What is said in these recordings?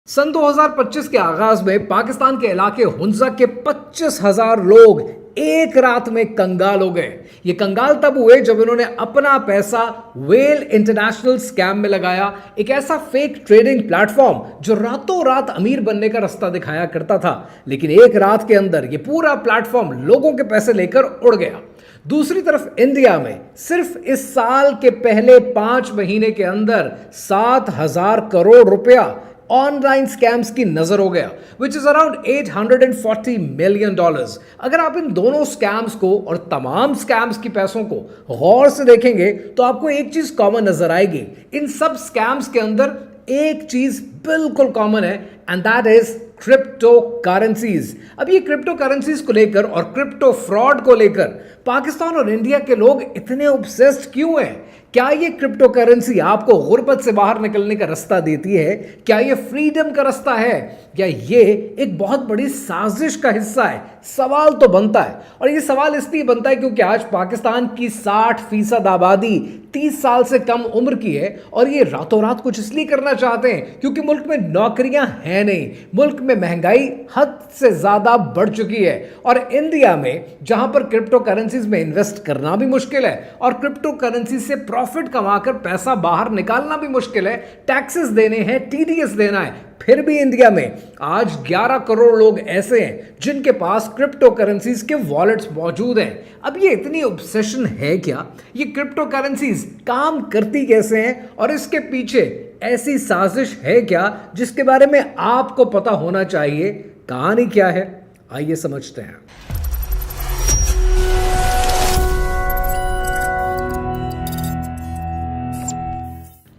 सन 2025 के आगाज में पाकिस्तान के इलाके हुंजा के 25,000 लोग एक रात में कंगाल हो गए। ये कंगाल तब हुए जब इन्होंने अपना पैसा वेल इंटरनेशनल स्कैम में लगाया, एक ऐसा फेक ट्रेडिंग प्लेटफॉर्म जो रातों रात अमीर बनने का रास्ता दिखाया करता था, लेकिन एक रात के अंदर ये पूरा प्लेटफॉर्म लोगों के पैसे लेकर उड़ गया। दूसरी तरफ इंडिया में सिर्फ इस साल के पहले 5 महीने के अंदर 7,000 करोड़ रुपया ऑनलाइन स्कैम्स की नजर हो गया, विच इज अराउंड $840 मिलियन। अगर आप इन दोनों स्कैम्स को और तमाम स्कैम्स की पैसों को गौर से देखेंगे तो आपको एक चीज कॉमन नजर आएगी। इन सब स्कैम्स के अंदर एक चीज बिल्कुल कॉमन है, and that is crypto currencies. अब ये क्रिप्टो करेंसीज को लेकर और क्रिप्टो फ्रॉड को लेकर पाकिस्तान और इंडिया के लोग इतने ऑब्सेस्ड क्यों हैं? क्या ये क्रिप्टो करेंसी आपको गुर्बत से बाहर निकलने का रास्ता देती है? क्या ये फ्रीडम का रास्ता है, या ये एक बहुत बड़ी साजिश का हिस्सा है? सवाल तो बनता है, और ये सवाल इसलिए बनता है क्योंकि आज पाकिस्तान की 60% आबादी 30 साल से कम उम्र की है, और ये रातों रात कुछ इसलिए करना चाहते हैं क्योंकि मुल्क में नौकरियां हैं नहीं, मुल्क में महंगाई हद से ज्यादा बढ़ चुकी है। और इंडिया में जहां पर क्रिप्टो करेंसीज में इन्वेस्ट करना भी मुश्किल है और क्रिप्टो करेंसी से प्रॉफिट कमाकर पैसा बाहर निकालना भी मुश्किल है, टैक्सेस देने हैं, टीडीएस देना है, फिर भी इंडिया में आज 11 करोड़ लोग ऐसे हैं जिनके पास क्रिप्टो करेंसीज के वॉलेट्स मौजूद हैं। अब ये इतनी ऑब्सेशन है क्या? ये क्रिप्टो करेंसीज काम करती कैसे हैं, और इसके पीछे ऐसी साजिश है क्या जिसके बारे में आपको पता होना चाहिए? कहानी क्या है, आइए समझते हैं।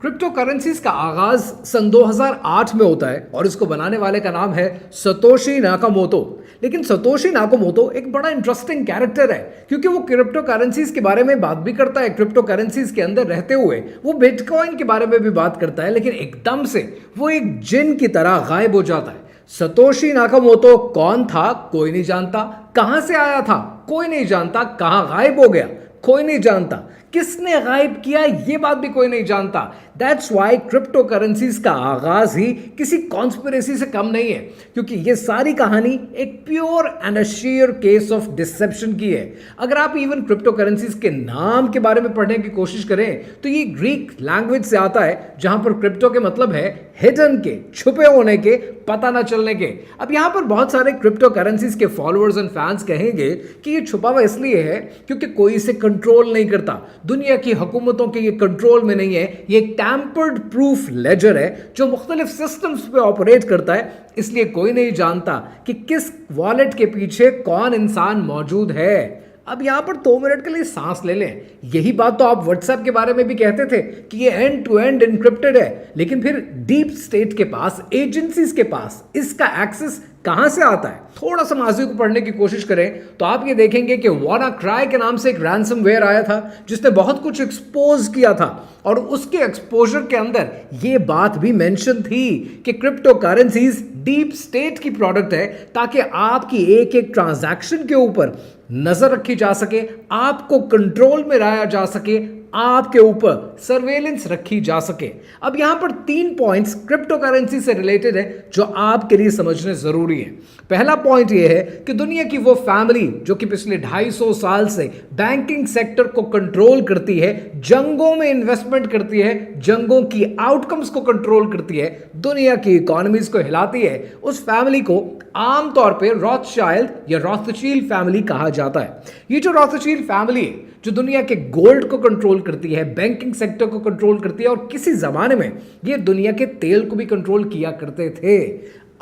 क्रिप्टो करेंसीज का आगाज सन 2008 में होता है और इसको बनाने वाले का नाम है सतोशी नाकामोटो। लेकिन सतोशी नाकामोटो एक बड़ा इंटरेस्टिंग कैरेक्टर है क्योंकि वो क्रिप्टो करेंसीज के बारे में बात भी करता है, क्रिप्टो करेंसीज के अंदर रहते हुए वो बिटकॉइन के बारे में भी बात करता है, लेकिन एकदम से वो एक जिन की तरह गायब हो जाता है। सतोशी नाकामोटो कौन था कोई नहीं जानता, कहां से आया था कोई नहीं जानता, कहां गायब हो गया कोई नहीं जानता, किसने गायब किया ये बात भी कोई नहीं जानता। दैट्स वाई क्रिप्टो करेंसीज का आगाज ही किसी कॉन्स्पिरेसी से कम नहीं है, क्योंकि ये सारी कहानी एक pure and a share case of deception की है। अगर आप इवन क्रिप्टो करेंसीज के नाम के बारे में पढ़ने की कोशिश करें तो ये ग्रीक लैंग्वेज से आता है, जहां पर क्रिप्टो के मतलब है हिडन के, छुपे होने के, पता ना चलने के। अब यहां पर बहुत सारे क्रिप्टो करेंसीज के फॉलोअर्स एंड फैंस कहेंगे कि ये छुपा हुआ इसलिए है क्योंकि कोई इसे कंट्रोल नहीं करता, दुनिया की हुकूमतों के ये कंट्रोल में नहीं है, ये टैम्पर्ड प्रूफ लेजर है जो मुख्तलिफ सिस्टम्स पे ऑपरेट करता है, इसलिए कोई नहीं जानता कि किस वॉलेट के पीछे कौन इंसान मौजूद है। अब यहां पर 2 मिनट के लिए सांस ले लें। यही बात तो आप व्हाट्सएप के बारे में भी कहते थे कि ये एंड टू एंड एन्क्रिप्टेड है, लेकिन फिर डीप स्टेट के पास, एजेंसीज के पास इसका एक्सेस कहां से आता है? थोड़ा सा माजी को पढ़ने की कोशिश करें तो आप ये देखेंगे कि WannaCry के नाम से एक रैंसमवेयर आया था जिसने बहुत कुछ एक्सपोज किया था, और उसके एक्सपोजर के अंदर ये बात भी मेंशन थी कि क्रिप्टो करेंसीज डीप स्टेट की प्रोडक्ट है ताकि आपकी एक एक ट्रांजैक्शन के ऊपर नजर रखी जा सके, आपको कंट्रोल में लाया जा सके, आपके ऊपर सर्वेलेंस रखी जा सके। अब यहां पर 3 पॉइंट्स क्रिप्टो करेंसी से रिलेटेड है जो आपके लिए समझने जरूरी है। पहला पॉइंट यह है कि दुनिया की वो फैमिली जो कि पिछले 250 साल से बैंकिंग सेक्टर को कंट्रोल करती है, जंगों में इन्वेस्टमेंट करती है, जंगों की आउटकम्स को कंट्रोल करती है, दुनिया की इकोनॉमीज को हिलाती है, उस फैमिली को आमतौर पर रॉथशाइल्ड या रॉथशील्ड फैमिली कहा जाता है। ये जो रॉथशील्ड फैमिली है जो दुनिया के गोल्ड को कंट्रोल करती है, बैंकिंग सेक्टर को कंट्रोल करती है, और किसी जमाने में ये दुनिया के तेल को भी कंट्रोल किया करते थे।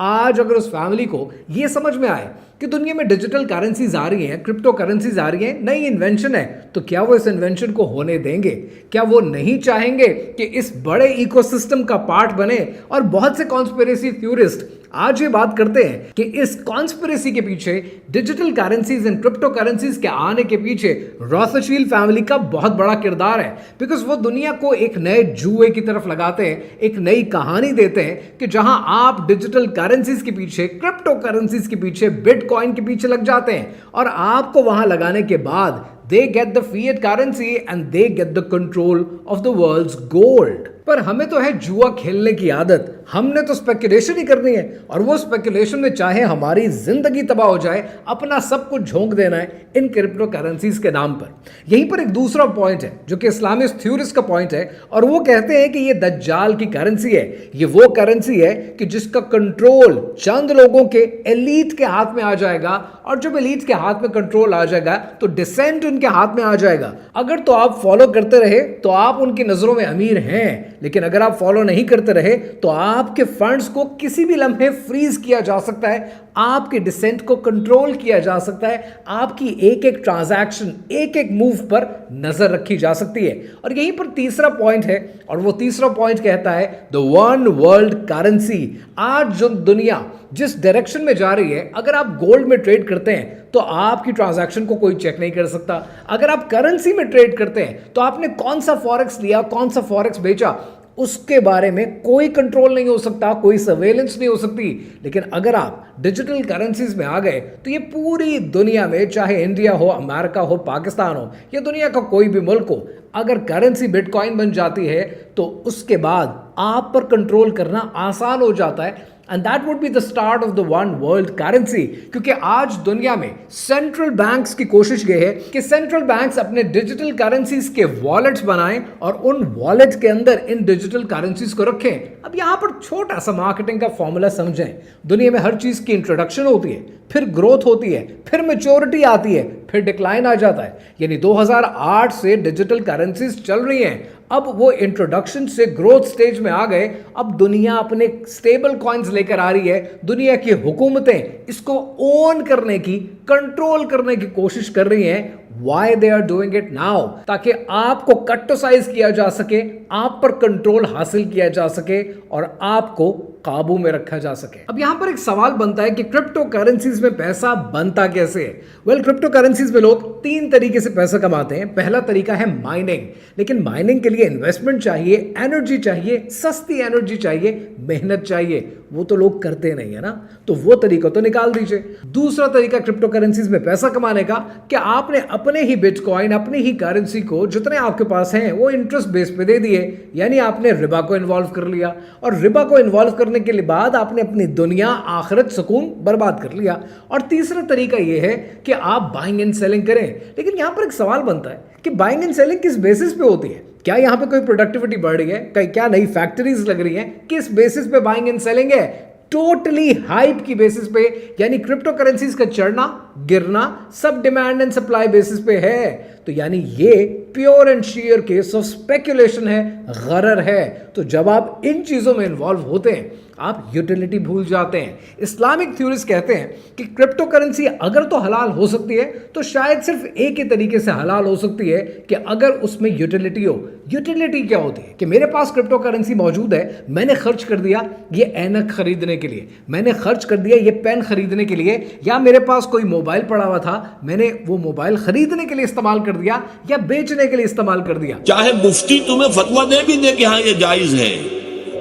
आज अगर उस फैमिली को ये समझ में आए कि दुनिया में डिजिटल करेंसीज आ रही हैं, क्रिप्टो करेंसीज आ रही हैं, नई इन्वेंशन है, तो क्या वो इस इन्वेंशन को होने देंगे? क्या वो नहीं चाहेंगे कि इस बड़े इकोसिस्टम का पार्ट बने? और बहुत से कॉन्स्पिरेसी थ्योरिस्ट आज ये बात करते हैं कि इस कॉन्स्पिरेसी के पीछे, digital currencies and crypto currencies के आने के पीछे रॉथशील्ड फैमिली का बहुत बड़ा किरदार है, बिकॉज वो दुनिया को एक नए जुए की तरफ लगाते हैं, एक नई कहानी देते हैं कि जहां आप डिजिटल करेंसीज के पीछे, क्रिप्टो करेंसीज के पीछे, बिटकॉइन के पीछे लग जाते हैं, और आपको वहां लगाने के बाद they get the fiat currency and they get the control of the world's gold। पर हमें तो है जुआ खेलने की आदत, हमने तो स्पेकुलेशन ही करनी है, और वो स्पेकुलेशन में चाहे हमारी जिंदगी तबाह हो जाए, अपना सब कुछ झोंक देना है इन क्रिप्टो करेंसीज के नाम पर। यहीं पर एक दूसरा पॉइंट है जो कि इस्लामिक थ्योरिस्ट का पॉइंट है, और वो कहते हैं कि ये दज्जाल की करेंसी है। ये वो करेंसी है कि जिसका कंट्रोल चंद लोगों के एलीट के हाथ में आ जाएगा, और जब एलीट के हाथ में कंट्रोल आ जाएगा तो डिसेंट उनके हाथ में आ जाएगा। अगर तो आप फॉलो करते रहे तो आप उनकी नजरों में अमीर हैं, लेकिन अगर आप फॉलो नहीं करते रहे तो आपके फंड्स को किसी भी लम्हे फ्रीज किया जा सकता है, आपके डिसेंट को कंट्रोल किया जा सकता है, आपकी एक एक ट्रांजैक्शन, एक एक मूव पर नजर रखी जा सकती है। और यहीं पर तीसरा पॉइंट है, और वो तीसरा पॉइंट कहता है द वन वर्ल्ड करेंसी। आज जो दुनिया जिस डायरेक्शन में जा रही है, अगर आप गोल्ड में ट्रेड करते हैं तो आपकी ट्रांजैक्शन को कोई चेक नहीं कर सकता। अगर आप करेंसी में ट्रेड करते हैं तो आपने कौन सा फॉरेक्स लिया, कौन सा फॉरेक्स बेचा, उसके बारे में कोई कंट्रोल नहीं हो सकता, कोई सर्वेलेंस नहीं हो सकती। लेकिन अगर आप डिजिटल करेंसीज में आ गए तो ये पूरी दुनिया में, चाहे इंडिया हो, अमेरिका हो, पाकिस्तान हो, या दुनिया का कोई भी मुल्क हो, अगर करेंसी बिटकॉइन बन जाती है तो उसके बाद आप पर कंट्रोल करना आसान हो जाता है। And that would be the start of the one world currency. क्योंकि आज दुनिया में सेंट्रल बैंक्स की कोशिश ये है कि सेंट्रल बैंक्स अपने डिजिटल करेंसीज के वॉलेट्स बनाएं और उन वॉलेट के अंदर इन डिजिटल करेंसीज को रखें। अब यहां पर छोटा सा मार्केटिंग का फॉर्मूला समझें। दुनिया में हर चीज की इंट्रोडक्शन होती है, फिर ग्रोथ होती है, फिर मैच्योरिटी आती है, फिर डिक्लाइन आ जाता है। यानी 2008 से डिजिटल करेंसीज चल रही हैं, अब वो इंट्रोडक्शन से ग्रोथ स्टेज में आ गए। अब दुनिया अपने स्टेबल कॉइन्स लेकर आ रही है, दुनिया की हुकूमतें इसको ओन करने की, कंट्रोल करने की कोशिश कर रही हैं। Why they are doing it now? ताकि आपको कट्टोसाइज किया जा सके, आप पर कंट्रोल हासिल किया जा सके और आपको काबू में रखा जा सके। अब यहां पर एक सवाल बनता है कि क्रिप्टो करेंसीज में पैसा बनता कैसे है? वेल, क्रिप्टो करेंसीज में लोग तीन तरीके से पैसा कमाते हैं। पहला तरीका है माइनिंग, लेकिन माइनिंग के लिए इन्वेस्टमेंट चाहिए, एनर्जी चाहिए, सस्ती एनर्जी चाहिए, मेहनत चाहिए। वो तो लोग करते नहीं है ना, तो वो तरीका तो निकाल दीजिए। दूसरा तरीका क्रिप्टो करेंसीज में पैसा कमाने का कि आपने अपने ही बिटकॉइन, अपनी ही करेंसी को जितने आपके पास हैं वो इंटरेस्ट बेस पे दे दिए, यानी आपने रिबा को इन्वॉल्व कर लिया, और रिबा को इन्वॉल्व करने के बाद आपने अपनी दुनिया, आखिरत, सुकून बर्बाद कर लिया। और तीसरा तरीका यह है कि आप बाइंग एंड सेलिंग करें। लेकिन यहां पर एक सवाल बनता है कि बाइंग एंड सेलिंग किस बेसिस पे होती है? क्या यहां पे कोई प्रोडक्टिविटी बढ़ रही है? क्या नई फैक्ट्रीज लग रही हैं? किस बेसिस पे बाइंग एंड सेलिंग है? टोटली हाइप की बेसिस पे, यानी क्रिप्टो करेंसीज का चढ़ना गिरना सब डिमांड एंड सप्लाई बेसिस पे है। तो यानी ये pure and share case of speculation है, गरर है। तो जब आप इन चीजों में इन्वॉल्व होते हैं आप यूटिलिटी भूल जाते हैं। इस्लामिक थ्योरिस्ट कहते हैं कि क्रिप्टो करेंसी अगर तो हलाल हो सकती है तो शायद सिर्फ एक ही तरीके से हलाल हो सकती है कि अगर उसमें यूटिलिटी हो। यूटिलिटी क्या होती है? कि मेरे पास क्रिप्टो करेंसी मौजूद है, मैंने खर्च कर दिया ये ऐनक खरीदने के लिए, मैंने खर्च कर दिया ये पेन खरीदने के लिए, या मेरे पास कोई मोबाइल पड़ा हुआ था, मैंने वो मोबाइल खरीदने के लिए इस्तेमाल कर दिया या बेचने के लिए इस्तेमाल कर दिया। चाहे मुफ्ती तुम्हें फतवा दे भी दे कि हाँ ये जायज है,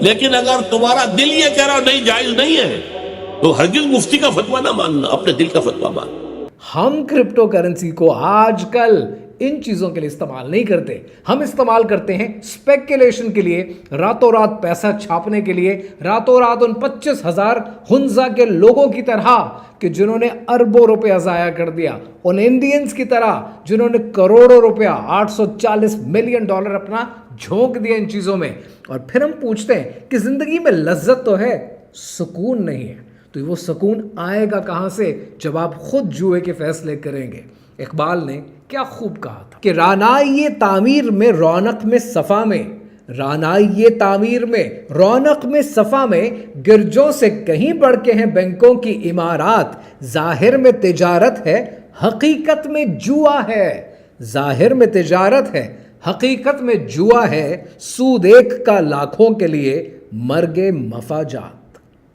लेकिन अगर तुम्हारा दिल ये कह रहा नहीं जायज नहीं है तो हरगिज मुफ्ती का फतवा ना मानना, अपने दिल का फतवा मानना। हम क्रिप्टो करेंसी को आजकल इन चीजों के लिए इस्तेमाल नहीं करते, हम इस्तेमाल करते हैं स्पेकुलेशन के लिए, रातों रात पैसा छापने के लिए, रातों रात उन 25,000 हुंजा के लोगों की तरह कि जिन्होंने अरबों रुपया जाया कर दिया, उन इंडियंस की तरह जिन्होंने करोड़ों रुपया, $840 मिलियन अपना झोंक दिया इन चीजों में। और फिर हम पूछते हैं कि जिंदगी में लज्जत तो है, सुकून नहीं है। तो वो सुकून आएगा कहां से जब आप खुद जुए के फैसले करेंगे। इकबाल ने क्या खूब कहा था कि रानाई तामीर में रौनक में सफा में, रानाई तामीर में रौनक में सफा में, गिरजों से कहीं बढ़ के हैं बैंकों की इमारात। जाहिर में तिजारत है, हकीकत में जुआ है। जाहिर में तिजारत है, हकीकत में जुआ है। सूद एक का लाखों के लिए, मर्गे मफाजा।